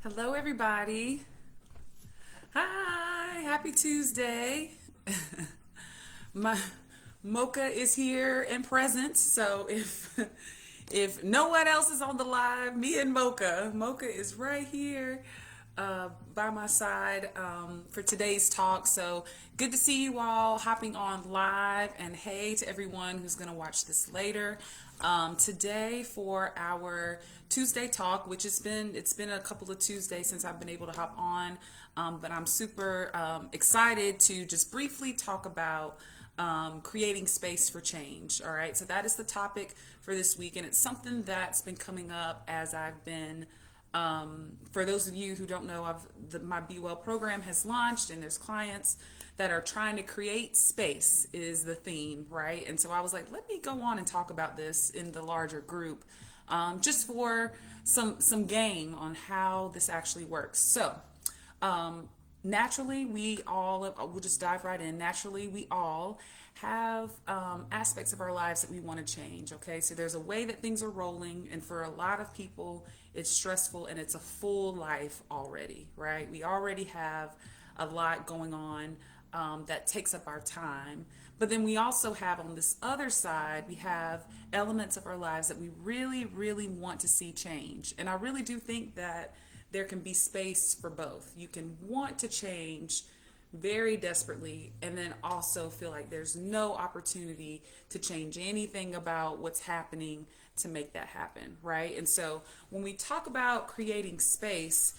Hello, everybody. Hi, happy Tuesday. My Mocha is here and present, so if no one else is on the live, me and Mocha is right here by my side for today's talk. So good to see you all hopping on live, and hey to everyone who's going to watch this later. Today for our Tuesday talk, which it's been a couple of Tuesdays since I've been able to hop on, but I'm super excited to just briefly talk about creating space for change. All right, so that is the topic for this week, and it's something that's been coming up as I've been. For those of you who don't know, my Be Well program has launched, and there's clients that are trying to create space is the theme, right? And so I was like, let me go on and talk about this in the larger group, just for some game on how this actually works. So naturally, we'll just dive right in. Naturally, we all have aspects of our lives that we want to change. Okay, so there's a way that things are rolling, and for a lot of people, it's stressful and it's a full life already, right? We already have a lot going on that takes up our time. But then we also have on this other side, we have elements of our lives that we really, really want to see change. And I really do think that there can be space for both. You can want to change very desperately and then also feel like there's no opportunity to change anything about what's happening to make that happen, right? And so when we talk about creating space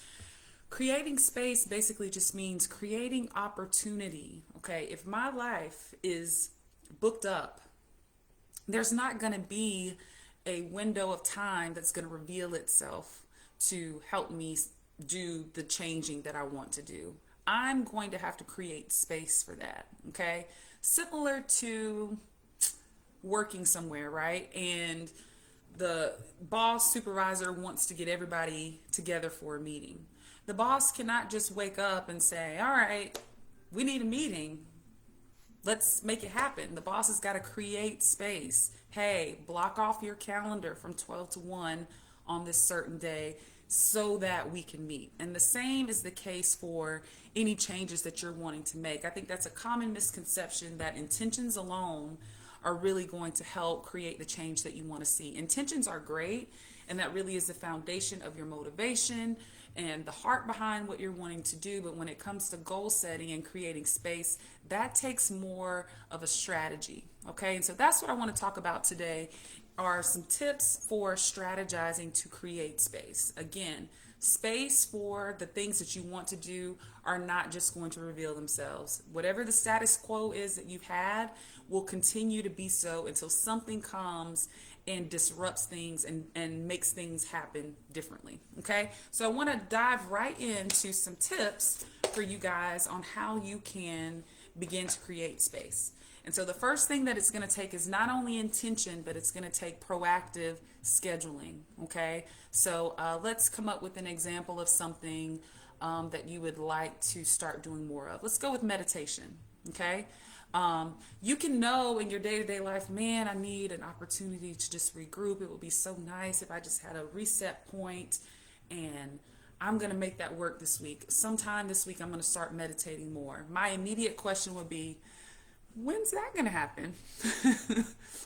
basically just means creating opportunity. Okay, if my life is booked up, there's not going to be a window of time that's going to reveal itself to help me do the changing that I want to do. I'm going to have to create space for that. Okay, similar to working somewhere, right? And the boss supervisor wants to get everybody together for a meeting. The boss cannot just wake up and say, all right, we need a meeting, let's make it happen. The boss has got to create space. Hey, block off your calendar from 12 to 1 on this certain day so that we can meet. And the same is the case for any changes that you're wanting to make. I think that's a common misconception that intentions alone are really going to help create the change that you want to see. Intentions are great, and that really is the foundation of your motivation and the heart behind what you're wanting to do. But when it comes to goal setting and creating space, that takes more of a strategy. Okay, and so that's what I want to talk about today are some tips for strategizing to create space. Again, space for the things that you want to do are not just going to reveal themselves. Whatever the status quo is that you've had will continue to be so until something comes and disrupts things and makes things happen differently. Okay, so I want to dive right into some tips for you guys on how you can begin to create space. And so the first thing that it's going to take is not only intention, but it's going to take proactive scheduling. Okay, so let's come up with an example of something that you would like to start doing more of. Let's go with meditation. Okay, you can know in your day-to-day life, man, I need an opportunity to just regroup. It would be so nice if I just had a reset point, and I'm going to make that work this week. Sometime this week, I'm going to start meditating more. My immediate question would be, when's that going to happen?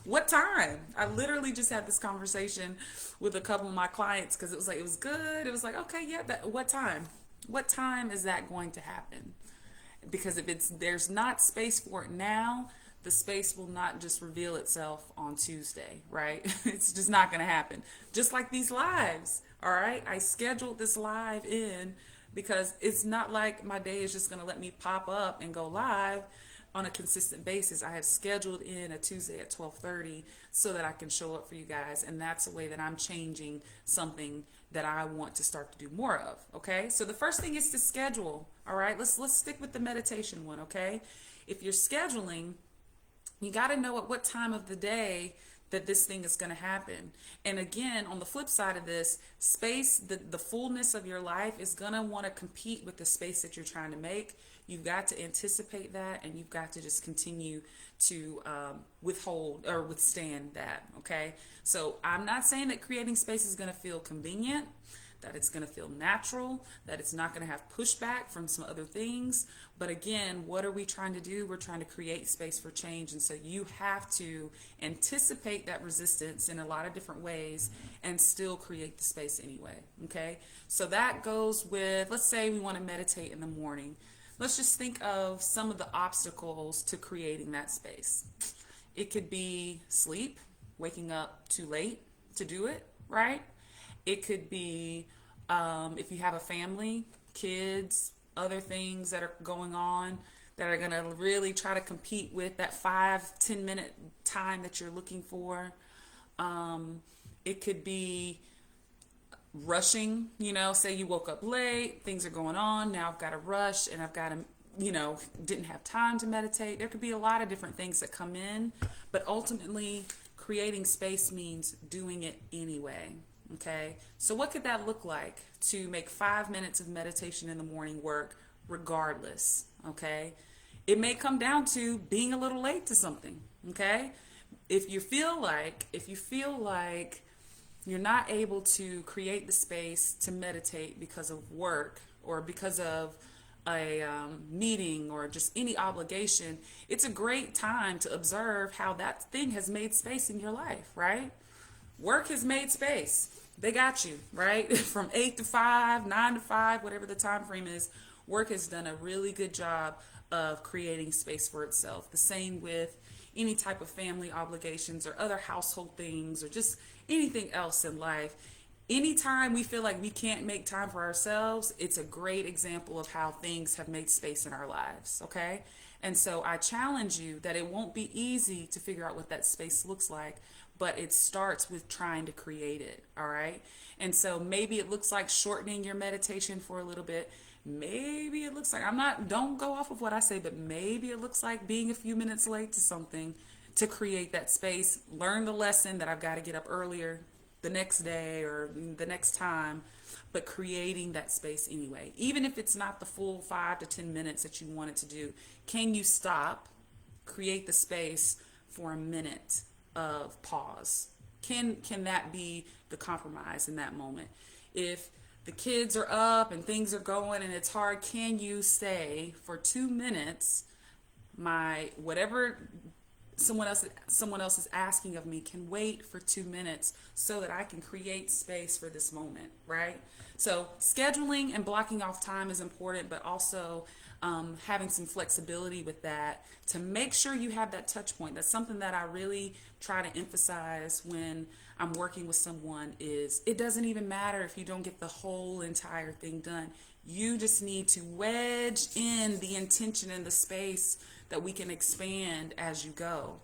What time? I literally just had this conversation with a couple of my clients because it was good. It was like, okay, yeah, what time? What time is that going to happen? Because if there's not space for it now, the space will not just reveal itself on Tuesday, right? It's just not going to happen. Just like these lives, all right? I scheduled this live in because it's not like my day is just going to let me pop up and go live on a consistent basis. I have scheduled in a Tuesday at 12:30 so that I can show up for you guys, and that's a way that I'm changing something that I want to start to do more of. Okay, so the first thing is to schedule. All right, let's stick with the meditation one. Okay, if you're scheduling, you got to know at what time of the day that this thing is going to happen. And again, on the flip side of this, space, the fullness of your life is going to want to compete with the space that you're trying to make. You've got to anticipate that, and you've got to just continue to withhold or withstand that. Okay, so I'm not saying that creating space is going to feel convenient. that it's going to feel natural, that it's not going to have pushback from some other things. But again, what are we trying to do? We're trying to create space for change. And so you have to anticipate that resistance in a lot of different ways and still create the space anyway. Okay. So that goes with, let's say we want to meditate in the morning. Let's just think of some of the obstacles to creating that space. It could be sleep, waking up too late to do it, right? It could be if you have a family, kids, other things that are going on that are going to really try to compete with that 5-10 minute time that you're looking for. It could be rushing, say you woke up late, things are going on, now I've got to rush and I've got to, didn't have time to meditate. There could be a lot of different things that come in, but ultimately creating space means doing it anyway. Okay, so what could that look like to make 5 minutes of meditation in the morning work regardless? Okay, it may come down to being a little late to something. Okay, if you feel like you're not able to create the space to meditate because of work or because of a meeting or just any obligation, it's a great time to observe how that thing has made space in your life, right? Work has made space. They got you, right? From 8 to 5, 9 to 5, whatever the time frame is, work has done a really good job of creating space for itself. The same with any type of family obligations or other household things or just anything else in life. Anytime we feel like we can't make time for ourselves, it's a great example of how things have made space in our lives, okay? And so I challenge you that it won't be easy to figure out what that space looks like, but it starts with trying to create it, all right? And so maybe it looks like shortening your meditation for a little bit. Maybe it looks like, don't go off of what I say, but maybe it looks like being a few minutes late to something to create that space. Learn the lesson that I've got to get up earlier the next day or the next time, but creating that space anyway. Even if it's not the full 5 to 10 minutes that you want it to do, can you stop, create the space for a minute of pause? Can that be the compromise in that moment? If the kids are up and things are going and it's hard, can you stay for 2 minutes? Whatever someone else is asking of me can wait for 2 minutes so that I can create space for this moment, right? So scheduling and blocking off time is important, but also having some flexibility with that to make sure you have that touch point. That's something that I really try to emphasize when I'm working with someone is it doesn't even matter if you don't get the whole entire thing done. You just need to wedge in the intention and the space that we can expand as you go,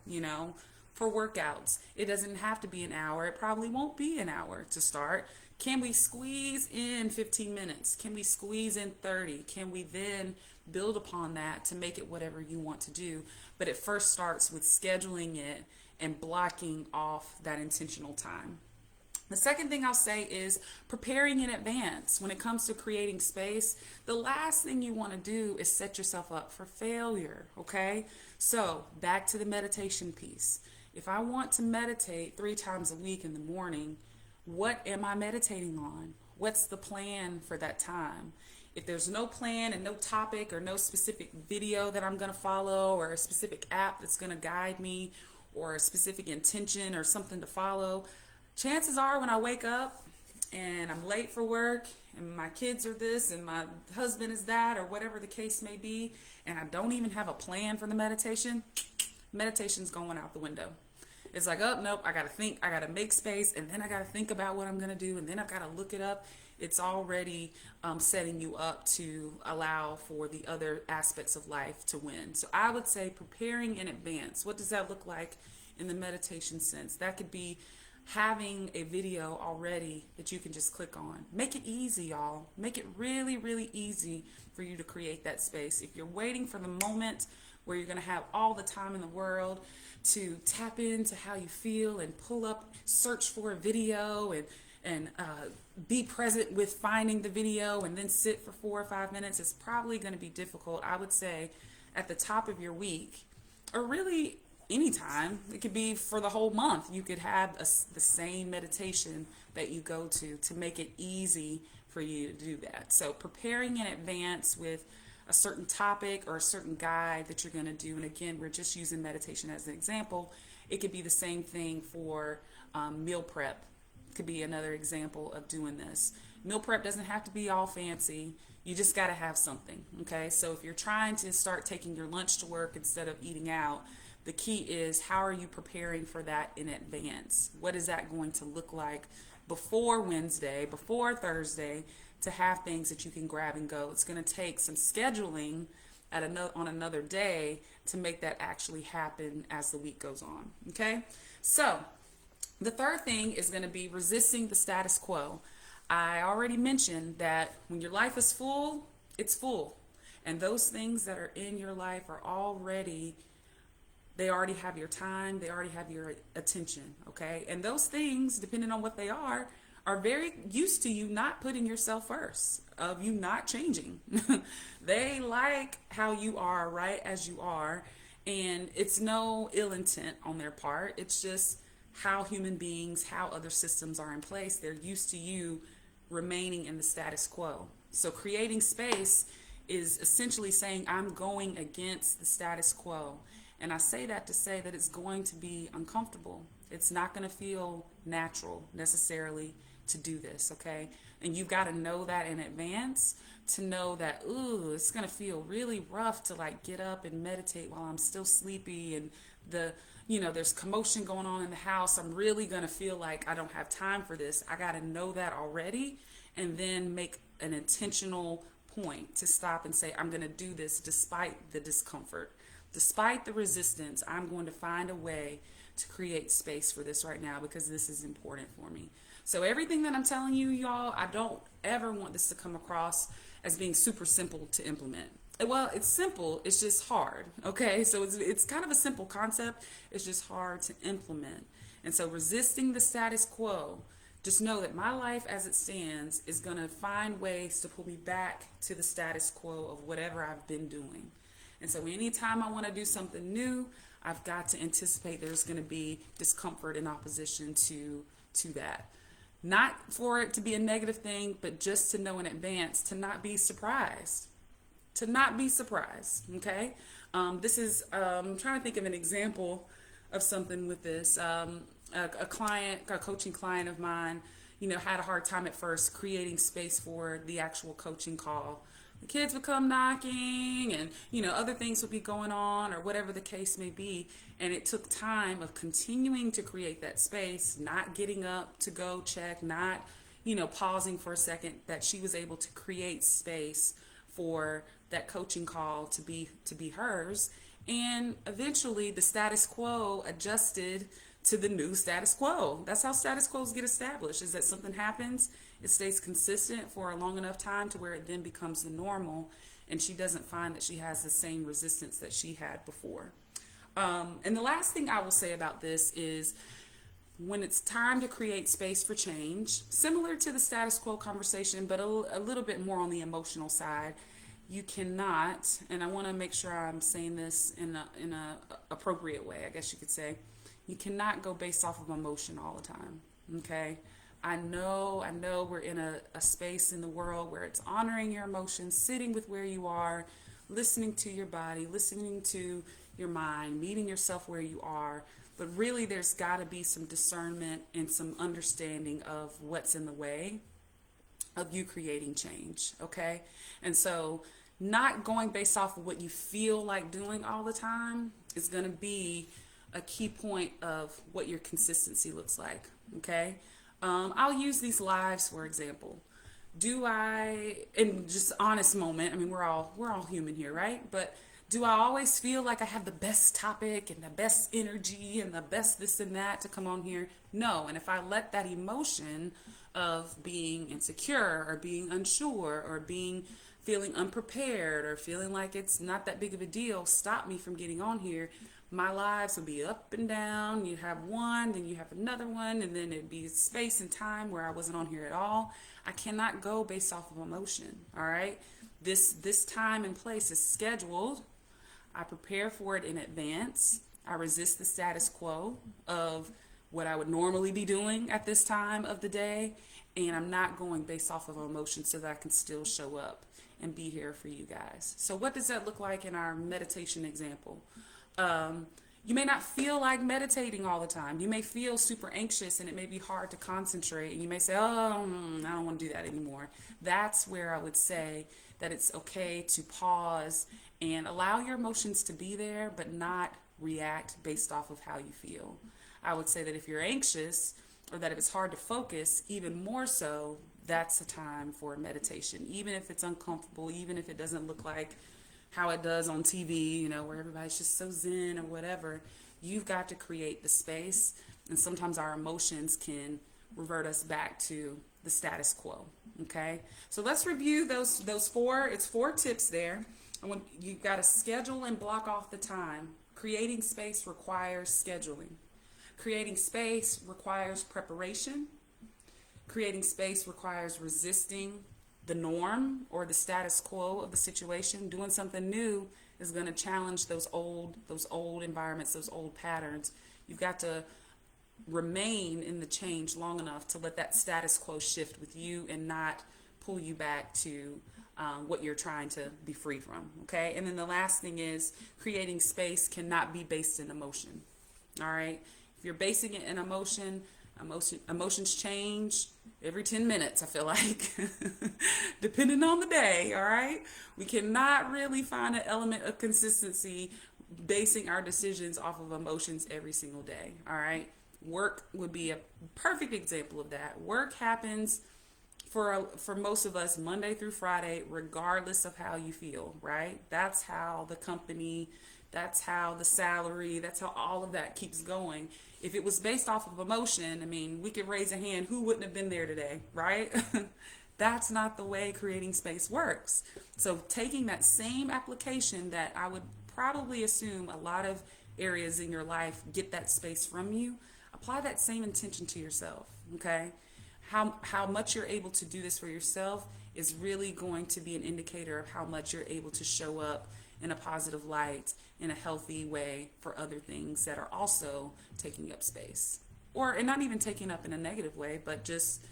for workouts. It doesn't have to be an hour. It probably won't be an hour to start. Can we squeeze in 15 minutes? Can we squeeze in 30? Can we then build upon that to make it whatever you want to do? But it first starts with scheduling it and blocking off that intentional time. The second thing I'll say is preparing in advance. When it comes to creating space, the last thing you want to do is set yourself up for failure, okay? So back to the meditation piece. If I want to meditate 3 times a week in the morning, what am I meditating on? What's the plan for that time? If there's no plan and no topic or no specific video that I'm going to follow or a specific app that's going to guide me or a specific intention or something to follow, chances are when I wake up and I'm late for work and my kids are this and my husband is that or whatever the case may be, and I don't even have a plan for the meditation's going out the window. It's like, oh, nope, I got to think, I got to make space, and then I got to think about what I'm going to do, and then I've got to look it up. It's already setting you up to allow for the other aspects of life to win. So I would say preparing in advance. What does that look like in the meditation sense? That could be having a video already that you can just click on. Make it easy, y'all. Make it really, really easy for you to create that space. If you're waiting for the moment where you're going to have all the time in the world to tap into how you feel and pull up, search for a video and be present with finding the video and then sit for 4 or 5 minutes, it's probably going to be difficult. I would say at the top of your week, or really anytime. It could be for the whole month. You could have the same meditation that you go to make it easy for you to do that. So preparing in advance with a certain topic or a certain guide that you're going to do. And again, we're just using meditation as an example. It could be the same thing for meal prep. Could be another example of doing this. Meal prep doesn't have to be all fancy. You just got to have something. Okay. So if you're trying to start taking your lunch to work instead of eating out, the key is, how are you preparing for that in advance? What is that going to look like before Wednesday, before Thursday, to have things that you can grab and go? It's going to take some scheduling on another day to make that actually happen as the week goes on. Okay? So the third thing is going to be resisting the status quo. I already mentioned that when your life is full, it's full. And those things that are in your life are already, they already have your time, they already have your attention, okay? And those things, depending on what they are very used to you not putting yourself first, of you not changing. They like how you are, right as you are, and it's no ill intent on their part. It's just how human beings, how other systems are in place. They're used to you remaining in the status quo. So creating space is essentially saying, I'm going against the status quo. And I say that to say that it's going to be uncomfortable. It's not going to feel natural necessarily to do this, okay? And you've got to know that in advance, to know that, ooh, it's going to feel really rough to like get up and meditate while I'm still sleepy, and there's commotion going on in the house. I'm really going to feel like I don't have time for this. I got to know that already, and then make an intentional point to stop and say, I'm going to do this despite the discomfort. Despite the resistance, I'm going to find a way to create space for this right now, because this is important for me. So everything that I'm telling you, y'all, I don't ever want this to come across as being super simple to implement. Well, it's simple, it's just hard, okay? So it's kind of a simple concept, it's just hard to implement. And so resisting the status quo, just know that my life as it stands is going to find ways to pull me back to the status quo of whatever I've been doing. And so anytime I want to do something new, I've got to anticipate there's going to be discomfort and opposition to that. Not for it to be a negative thing, but just to know in advance, to not be surprised. To not be surprised, okay? This is, I'm trying to think of an example of something with this. A coaching client of mine, had a hard time at first creating space for the actual coaching call. The kids would come knocking, and other things would be going on, or whatever the case may be, and it took time of continuing to create that space, not getting up to go check, not pausing for a second, that she was able to create space for that coaching call to be hers. And eventually the status quo adjusted to the new status quo. That's how status quos get established, is that something happens, it stays consistent for a long enough time to where it then becomes the normal, and she doesn't find that she has the same resistance that she had before. And the last thing I will say about this is, when it's time to create space for change, similar to the status quo conversation, but a little bit more on the emotional side, you cannot, and I want to make sure I'm saying this in a appropriate way, I guess you could say, you cannot go based off of emotion all the time, okay? I know we're in a space in the world where it's honoring your emotions, sitting with where you are, listening to your body, listening to your mind, meeting yourself where you are. But really, there's got to be some discernment and some understanding of what's in the way of you creating change, okay? And so not going based off of what you feel like doing all the time is going to be a key point of what your consistency looks like, okay? I'll use these lives for example. Do I, in just honest moment, I mean, we're all human here, right? But do I always feel like I have the best topic and the best energy and the best this and that to come on here? No. And if I let that emotion of being insecure or being unsure or feeling unprepared or feeling like it's not that big of a deal stop me from getting on here, my lives will be up and down. You have one, then you have another one, and then it'd be space and time where I wasn't on here at all. I cannot go based off of emotion, all right? This time and place is scheduled. I prepare for it in advance. I resist the status quo of what I would normally be doing at this time of the day. And I'm not going based off of emotion so that I can still show up and be here for you guys. So, what does that look like in our meditation example? You may not feel like meditating all the time. You may feel super anxious and it may be hard to concentrate. And you may say, oh, I don't want to do that anymore. That's where I would say that it's okay to pause and allow your emotions to be there, but not react based off of how you feel. I would say that if you're anxious or that if it's hard to focus, even more so, that's a time for meditation. Even if it's uncomfortable, even if it doesn't look like how it does on TV, where everybody's just so zen or whatever, you've got to create the space. And sometimes our emotions can revert us back to the status quo. Okay, so let's review those four. It's 4 tips there. You've got to schedule and block off the time. Creating space requires scheduling. Creating space requires preparation. Creating space requires resisting the norm or the status quo of the situation. Doing something new is going to challenge those old environments, those old patterns. You've got to remain in the change long enough to let that status quo shift with you and not pull you back to what you're trying to be free from. Okay. And then the last thing is creating space cannot be based in emotion. All right. If you're basing it in emotions change every 10 minutes, I feel like, depending on the day. All right. We cannot really find an element of consistency basing our decisions off of emotions every single day. All right. Work would be a perfect example of that. Work happens for most of us Monday through Friday, regardless of how you feel, right? That's how the company, that's how the salary, that's how all of that keeps going. If it was based off of emotion, I mean, we could raise a hand, who wouldn't have been there today, right? That's not the way creating space works. So taking that same application that I would probably assume a lot of areas in your life get that space from you, apply that same intention to yourself, okay? How much you're able to do this for yourself is really going to be an indicator of how much you're able to show up in a positive light, in a healthy way for other things that are also taking up space. And not even taking up in a negative way, but just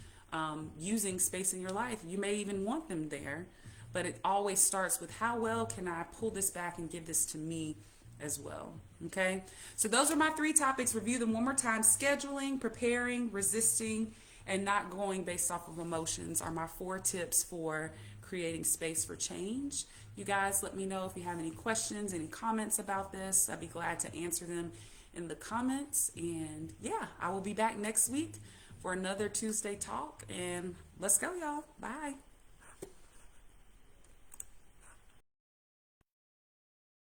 using space in your life. You may even want them there, but it always starts with how well can I pull this back and give this to me as well. Okay, so those are my 3 topics. Review them one more time. Scheduling, preparing, resisting, and not going based off of emotions are my 4 tips for creating space for change. You guys, let me know if you have any questions, any comments about this. I'd be glad to answer them in the comments. And yeah, I will be back next week for another Tuesday talk. And let's go, y'all. Bye.